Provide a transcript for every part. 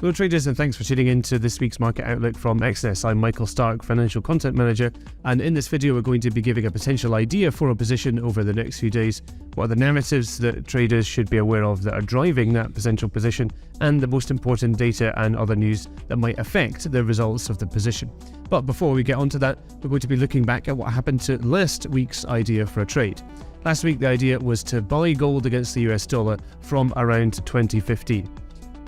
Hello traders, and thanks for tuning in to this week's Market Outlook from Exness. I'm Michael Stark, Financial Content Manager, and in this video we're going to be giving a potential idea for a position over the next few days. What are the narratives that traders should be aware of that are driving that potential position, and the most important data and other news that might affect the results of the position. But before we get onto that, we're going to be looking back at what happened to last week's idea for a trade. Last week the idea was to buy gold against the US dollar from around 2015.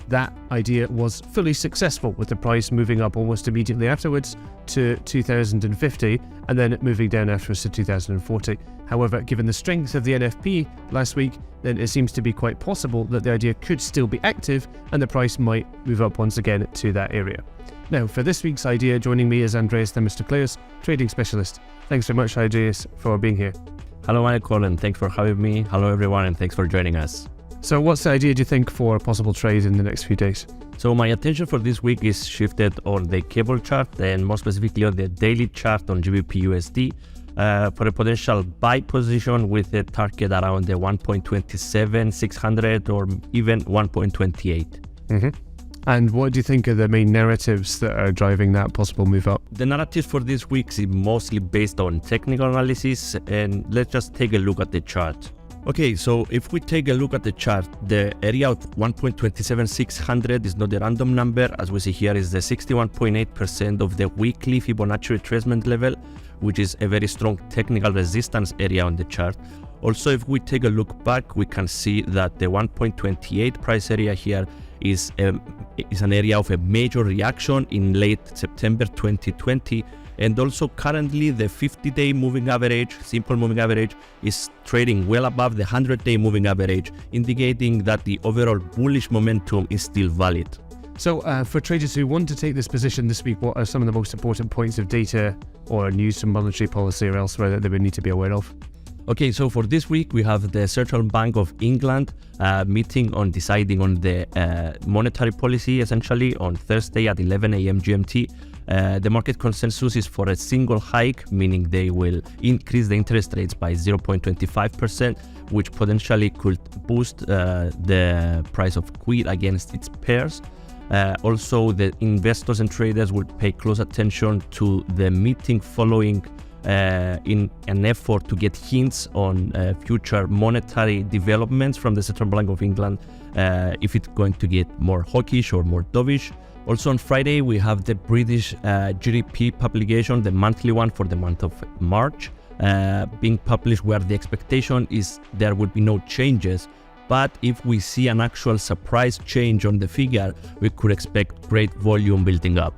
That idea was fully successful, with the price moving up almost immediately afterwards to 2050 and then moving down afterwards to 2040. However, given the strength of the NFP last week, then it seems to be quite possible that the idea could still be active and the price might move up once again to that area. Now, for this week's idea, joining me is Andreas Themistocleous, trading specialist. Thanks very much, Andreas, for being here. Hello, Michael, and thanks for having me. Hello, everyone, and thanks for joining us. So what's the idea, do you think, for a possible trade in the next few days? So my attention for this week is shifted on the cable chart and more specifically on the daily chart on GBP USD for a potential buy position with a target around the 1.27600 or even 1.28. And what do you think are the main narratives that are driving that possible move up? The narratives for this week is mostly based on technical analysis, and let's just take a look at the chart. Okay, so if we take a look at the chart, the area of 1.27600 is not a random number. As we see here, is the 61.8% of the weekly Fibonacci retracement level, which is a very strong technical resistance area on the chart. Also, if we take a look back, we can see that the 1.28 price area here is an area of a major reaction in late September 2020. And also currently the 50-day moving average, simple moving average, is trading well above the 100-day moving average, indicating that the overall bullish momentum is still valid. So for traders who want to take this position this week, what are some of the most important points of data or news from monetary policy or elsewhere that they would need to be aware of? Okay, so for this week we have the Central Bank of England meeting on deciding on the monetary policy essentially on Thursday at 11 a.m. GMT. The market consensus is for a single hike, meaning they will increase the interest rates by 0.25%, which potentially could boost the price of quid against its pairs. Also, the investors and traders will pay close attention to the meeting following in an effort to get hints on future monetary developments from the Central Bank of England, if it's going to get more hawkish or more dovish. Also on Friday, we have the British GDP publication, the monthly one for the month of March, being published, where the expectation is there will be no changes. But if we see an actual surprise change on the figure, we could expect great volume building up.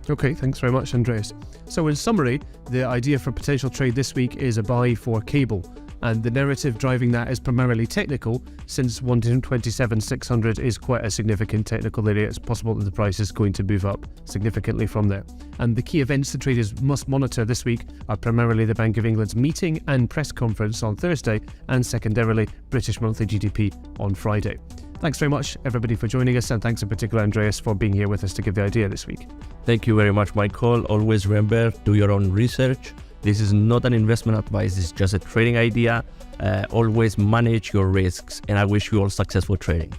Okay, thanks very much, Andreas. So in summary, the idea for potential trade this week is a buy for cable. And the narrative driving that is primarily technical, since 1.27600 is quite a significant technical area. It's possible that the price is going to move up significantly from there. And the key events the traders must monitor this week are primarily the Bank of England's meeting and press conference on Thursday, and secondarily British monthly GDP on Friday. Thanks very much, everybody, for joining us, and thanks in particular, Andreas, for being here with us to give the idea this week. Thank you very much, Michael. Always remember, do your own research. This is not an investment advice, it's just a trading idea. Always manage your risks, and I wish you all successful trading.